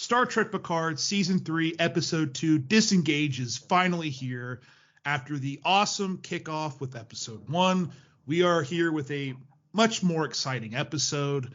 Star Trek Picard Season 3, Episode 2, Disengage is finally here. After the awesome kickoff with Episode 1, we are here with a much more exciting episode.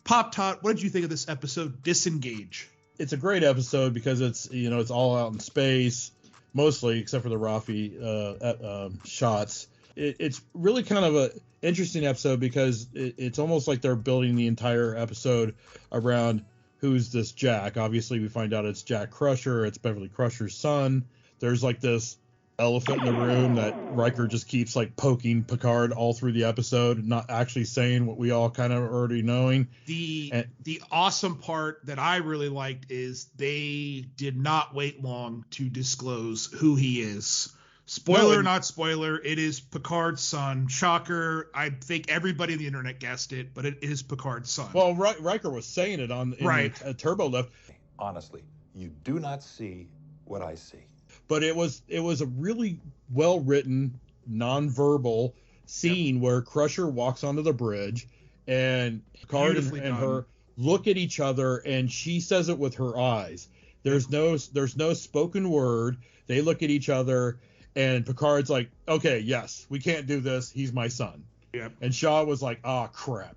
Pop Tot, what did you think of this episode, Disengage? It's a great episode because it's all out in space, mostly, except for the Rafi shots. It's really kind of a interesting episode because it's almost like they're building the entire episode around who's this Jack. Obviously, we find out it's Jack Crusher. It's Beverly Crusher's son. There's like this elephant in the room that Riker just keeps like poking Picard all through the episode, not actually saying what we all kind of already knowing. The awesome part that I really liked is they did not wait long to disclose who he is. Spoiler, not spoiler, it is Picard's son. Shocker. I think everybody on the internet guessed it, but it is Picard's son. Well, Riker was saying it in the turbo lift. Honestly, you do not see what I see. But it was a really well-written, non-verbal scene where Crusher walks onto the bridge and Picard and her look at each other, and she says it with her eyes. There's no spoken word. They look at each other, and Picard's like, "Okay, yes, we can't do this. He's my son." Yep. And Shaw was like, "Ah, crap."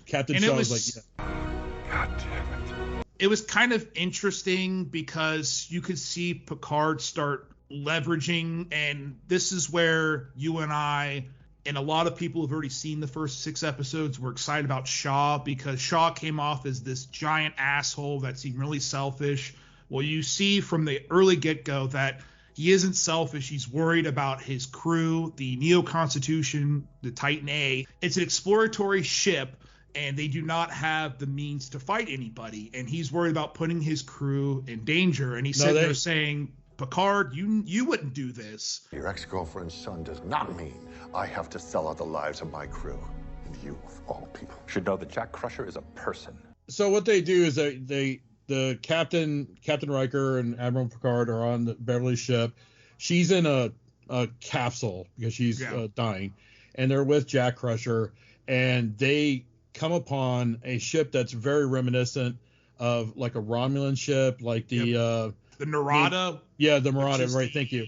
Captain Shaw was like, "Yeah." God damn it. It was kind of interesting because you could see Picard start leveraging, and this is where you and I and a lot of people who've already seen the first 6 episodes were excited about Shaw because Shaw came off as this giant asshole that seemed really selfish. Well, you see from the early get-go that he isn't selfish. He's worried about his crew, the Neo-Constitution, the Titan A. It's an exploratory ship, and they do not have the means to fight anybody. And he's worried about putting his crew in danger. And he's sitting there saying, Picard, you wouldn't do this. Your ex-girlfriend's son does not mean I have to sell out the lives of my crew. And you, of all people, should know that Jack Crusher is a person. So what they do is the Captain Riker and Admiral Picard are on the Beverly ship. She's in a capsule because she's dying. And they're with Jack Crusher. And they come upon a ship that's very reminiscent of like a Romulan ship, like the Narada. The Narada, right? Thank you.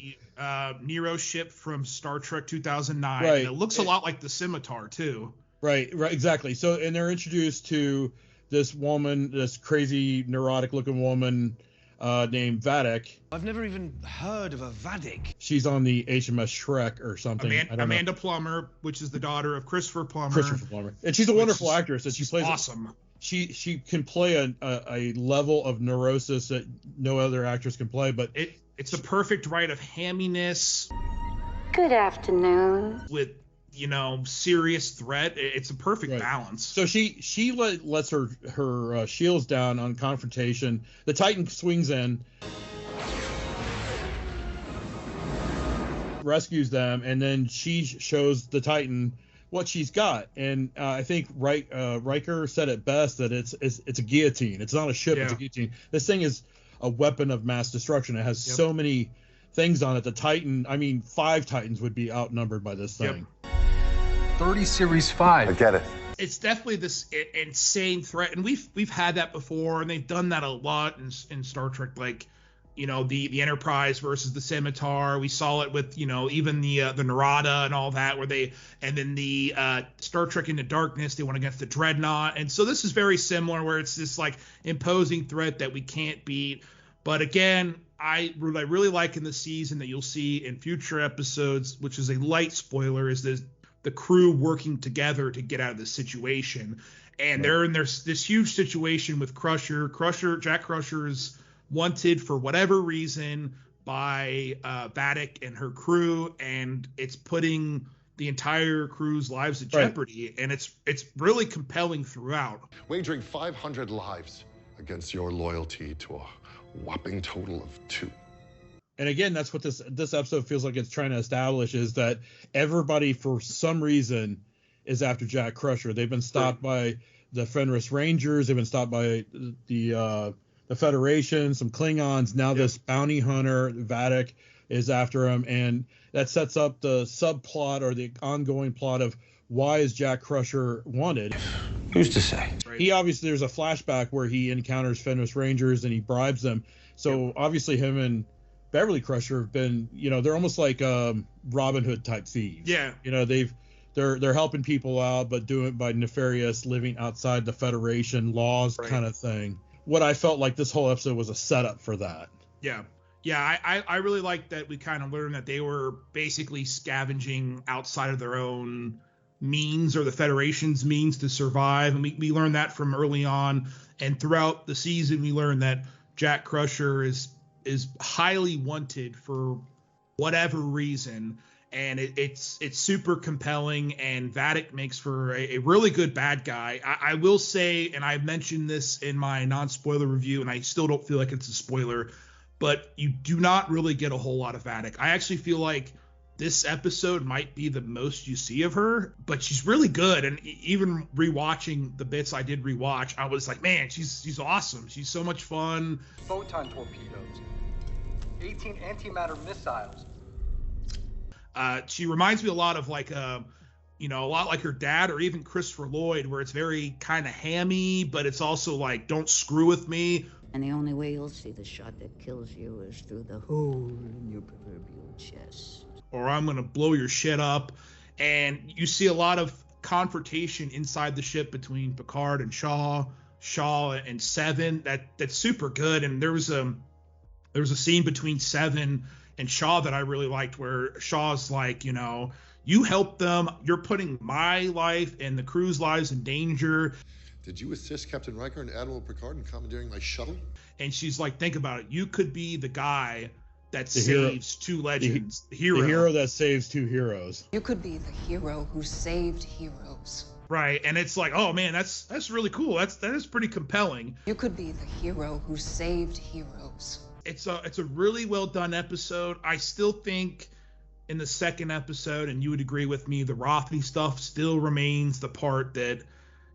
Nero ship from Star Trek 2009. Right. And it looks a lot like the Scimitar too. Right, exactly. So, and they're introduced to this woman, this crazy neurotic looking woman named Vidac. I've never even heard of a Vidac. She's on the HMS Shrek or something. Amanda Plummer, which is the daughter of Christopher Plummer. And she's a wonderful actress. And she plays awesome. She can play a level of neurosis that no other actress can play. But it's the perfect right of hamminess. Good afternoon. With serious threat. It's a perfect balance. So she lets her shields down on confrontation. The Titan swings in, rescues them, and then she shows the Titan what she's got. And I think Riker said it best that it's a guillotine. It's not a ship, it's a guillotine. This thing is a weapon of mass destruction. It has so many things on it. The Titan, 5 Titans would be outnumbered by this thing. 30 Series 5. I get it. It's definitely this insane threat, and we've had that before, and they've done that a lot in Star Trek, like the Enterprise versus the Scimitar. We saw it with even the Narada and all that, and then the Star Trek Into Darkness, they went against the Dreadnought, and so this is very similar, where it's this like imposing threat that we can't beat. But again, what I really like in the season that you'll see in future episodes, which is a light spoiler, is the crew working together to get out of this situation. And they're in this huge situation with Crusher. Jack Crusher is wanted for whatever reason by Vidac and her crew, and it's putting the entire crew's lives at jeopardy. And it's really compelling throughout. Wagering 500 lives against your loyalty to a whopping total of 2. And again, that's what this episode feels like it's trying to establish, is that everybody, for some reason, is after Jack Crusher. They've been stopped by the Fenris Rangers. They've been stopped by the Federation, some Klingons. Now this bounty hunter, Vidac, is after him. And that sets up the subplot or the ongoing plot of why is Jack Crusher wanted? Who's to say? Right. He obviously, there's a flashback where he encounters Fenris Rangers and he bribes them. So obviously him and Beverly Crusher have been, they're almost like Robin Hood type thieves. Yeah. They're helping people out, but doing it by nefarious living outside the Federation laws kind of thing. What I felt like this whole episode was a setup for that. Yeah. Yeah, I really like that we kind of learned that they were basically scavenging outside of their own means or the Federation's means to survive. And we learned that from early on. And throughout the season, we learned that Jack Crusher is highly wanted for whatever reason. And it's super compelling, and Vidac makes for a really good bad guy. I will say, and I mentioned this in my non-spoiler review, and I still don't feel like it's a spoiler, but you do not really get a whole lot of Vidac. I actually feel like this episode might be the most you see of her, but she's really good. And even rewatching the bits I did rewatch, I was like, man, she's awesome. She's so much fun. Photon torpedoes, 18 antimatter missiles. She reminds me a lot of like a lot like her dad or even Christopher Lloyd, where it's very kind of hammy, but it's also like, don't screw with me. And the only way you'll see the shot that kills you is through the hole in your proverbial chest. Or I'm going to blow your shit up. And you see a lot of confrontation inside the ship between Picard and Shaw and Seven. That's super good. And there was a scene between Seven and Shaw that I really liked, where Shaw's like, you helped them. You're putting my life and the crew's lives in danger. Did you assist Captain Riker and Admiral Picard in commandeering my shuttle? And she's like, think about it. You could be the guy that saves two legends. The hero that saves two heroes. You could be the hero who saved heroes. Right. And it's like, oh man, that's really cool. That is pretty compelling. You could be the hero who saved heroes. It's a really well done episode. I still think in the second episode, and you would agree with me, the Rothney stuff still remains the part that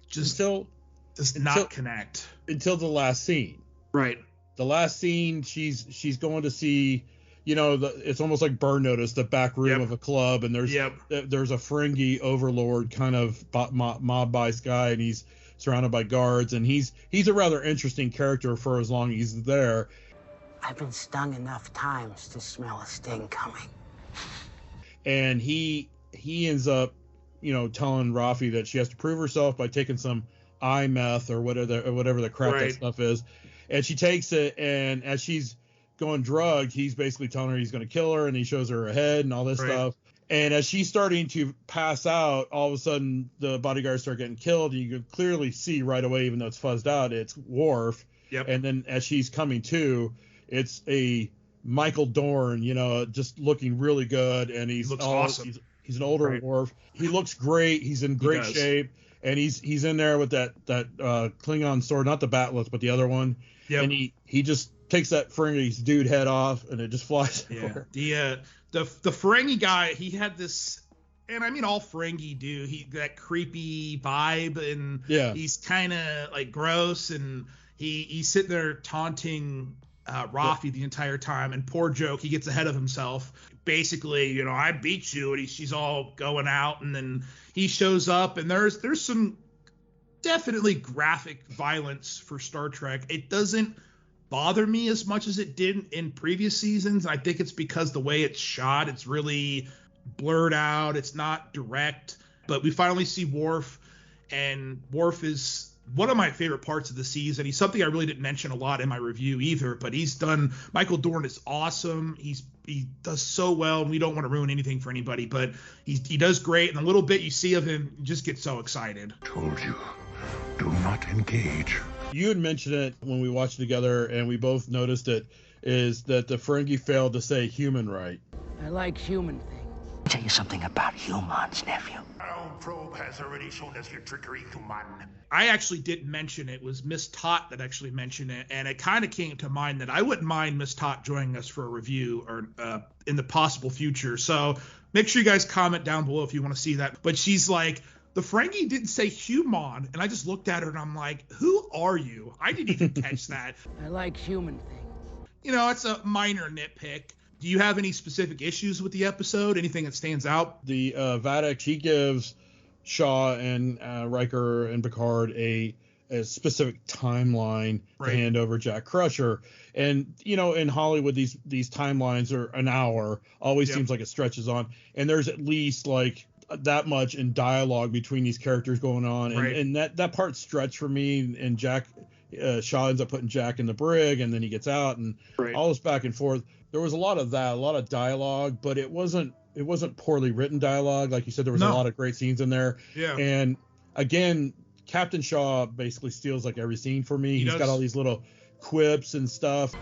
just does not connect until the last scene. Right. The last scene, she's going to see, it's almost like Burn Notice, the back room of a club, and there's a Ferengi overlord kind of mob vice guy, and he's surrounded by guards, and he's a rather interesting character for as long as he's there. I've been stung enough times to smell a sting coming. And he ends up, telling Rafi that she has to prove herself by taking some eye meth or whatever the crap that stuff is. And she takes it, and as she's going drugged, he's basically telling her he's going to kill her, and he shows her head and all this stuff. And as she's starting to pass out, all of a sudden the bodyguards start getting killed, and you can clearly see right away, even though it's fuzzed out, it's Worf. Yep. And then as she's coming to, it's a Michael Dorn, just looking really good, and he looks awesome. He's an older Worf. He looks great. He's in great shape, and he's in there with that Klingon sword, not the Bat'leth, but the other one. Yep. And he just takes that Ferengi's dude head off, and it just flies. Yeah. The Ferengi guy, he had this, and I mean all Ferengi do. That creepy vibe, and he's kind of like gross, and he's sitting there taunting Rafi the entire time, and poor Joke, he gets ahead of himself. Basically, I beat you, and she's all going out, and then he shows up, and there's some definitely graphic violence for Star Trek. It doesn't bother me as much as it did in previous seasons. I think it's because the way it's shot, it's really blurred out. It's not direct, but we finally see Worf, and Worf is one of my favorite parts of the season. He's something I really didn't mention a lot in my review either, but Michael Dorn is awesome. He does so well, and we don't want to ruin anything for anybody, but he does great. And the little bit you see of him, you just get so excited. Told you, do not engage. You had mentioned it when we watched it together, and we both noticed it, is that the Ferengi failed to say human right. I like human things. I'll tell you something about humans, nephew. Our own probe has already shown us your trickery, human. I actually didn't mention it. It was Miss Tot that actually mentioned it, and it kind of came to mind that I wouldn't mind Miss Tot joining us for a review or in the possible future. So make sure you guys comment down below if you want to see that. But she's like, the Ferengi didn't say human, and I just looked at her and I'm like, who are you? I didn't even catch that. I like human things. It's a minor nitpick. Do you have any specific issues with the episode? Anything that stands out? The Vidac, she gives Shaw and Riker and Picard a specific timeline to hand over Jack Crusher. And, you know, in Hollywood, these timelines are an hour, always seems like it stretches on. And there's at least like that much in dialogue between these characters going on. And that part stretched for me. And Jack, Shaw ends up putting Jack in the brig, and then he gets out, and all this back and forth. There was a lot of that, a lot of dialogue, but it wasn't poorly written dialogue. Like you said, there was a lot of great scenes in there. Yeah. And again, Captain Shaw basically steals like every scene for me. He's got all these little quips and stuff.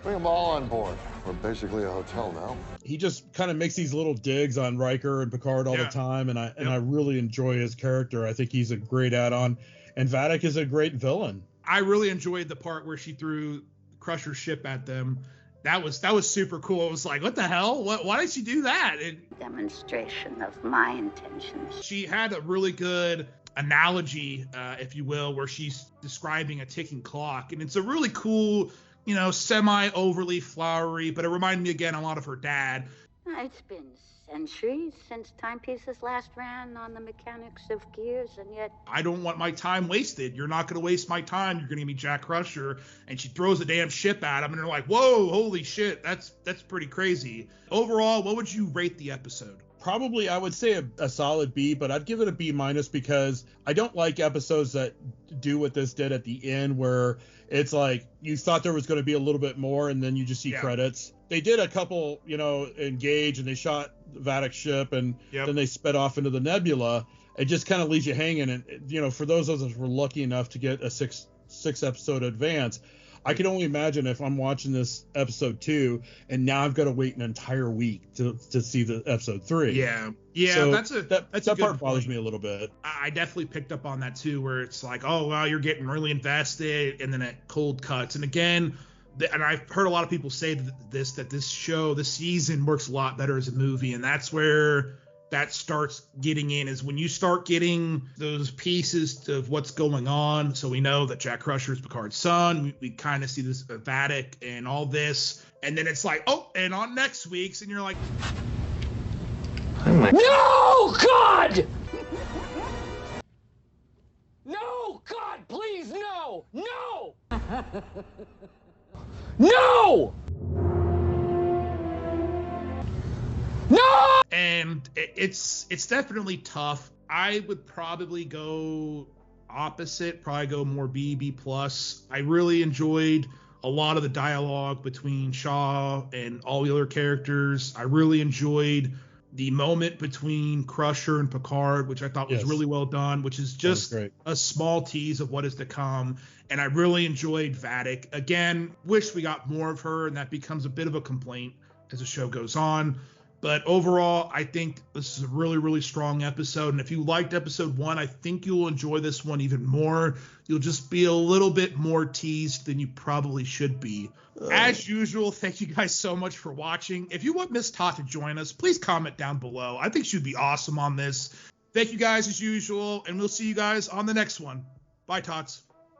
Bring them all on board. We're basically a hotel now. He just kind of makes these little digs on Riker and Picard all the time, and I really enjoy his character. I think he's a great add-on, and Vidac is a great villain. I really enjoyed the part where she threw Crusher's ship at them. That was super cool. It was like, what the hell? Why did she do that? Demonstration of my intentions. She had a really good analogy, if you will, where she's describing a ticking clock, and it's a really cool, you know, semi-overly flowery, but it reminded me again a lot of her dad. It's been centuries since timepieces last ran on the mechanics of gears, and yet I don't want my time wasted. You're not going to waste my time. You're going to give me Jack Crusher. And she throws the damn ship at him, and they're like, whoa, holy shit, that's pretty crazy. Overall, what would you rate the episode? Probably, I would say a solid B, but I'd give it a B- because I don't like episodes that do what this did at the end, where it's like you thought there was going to be a little bit more, and then you just see credits. They did a couple, you know, Engage, and they shot Vadac's ship, and then they sped off into the nebula. It just kind of leaves you hanging. And, you know, for those of us who were lucky enough to get a six episode advance, I can only imagine if I'm watching this episode 2 and now I've got to wait an entire week to see the episode 3. Yeah, so that part bothers me a little bit. I definitely picked up on that too, where it's like, oh well, you're getting really invested, and then it cold cuts. And again, and I've heard a lot of people say that this season works a lot better as a movie, and that's where that starts getting in, is when you start getting those pieces of what's going on. So we know that Jack Crusher is Picard's son. We kind of see this Vidac and all this. And then it's like, oh, and on next week's, and you're like, no, God! No, God, please, no! No! No! No! And it's definitely tough. I would probably go opposite, probably go more B+. I really enjoyed a lot of the dialogue between Shaw and all the other characters. I really enjoyed the moment between Crusher and Picard, which I thought was really well done, which is just a small tease of what is to come. And I really enjoyed Vidac. Again, wish we got more of her, and that becomes a bit of a complaint as the show goes on. But overall, I think this is a really, really strong episode. And if you liked episode 1, I think you'll enjoy this one even more. You'll just be a little bit more teased than you probably should be. As usual, thank you guys so much for watching. If you want Miss Tot to join us, please comment down below. I think she'd be awesome on this. Thank you guys as usual, and we'll see you guys on the next one. Bye, Tots.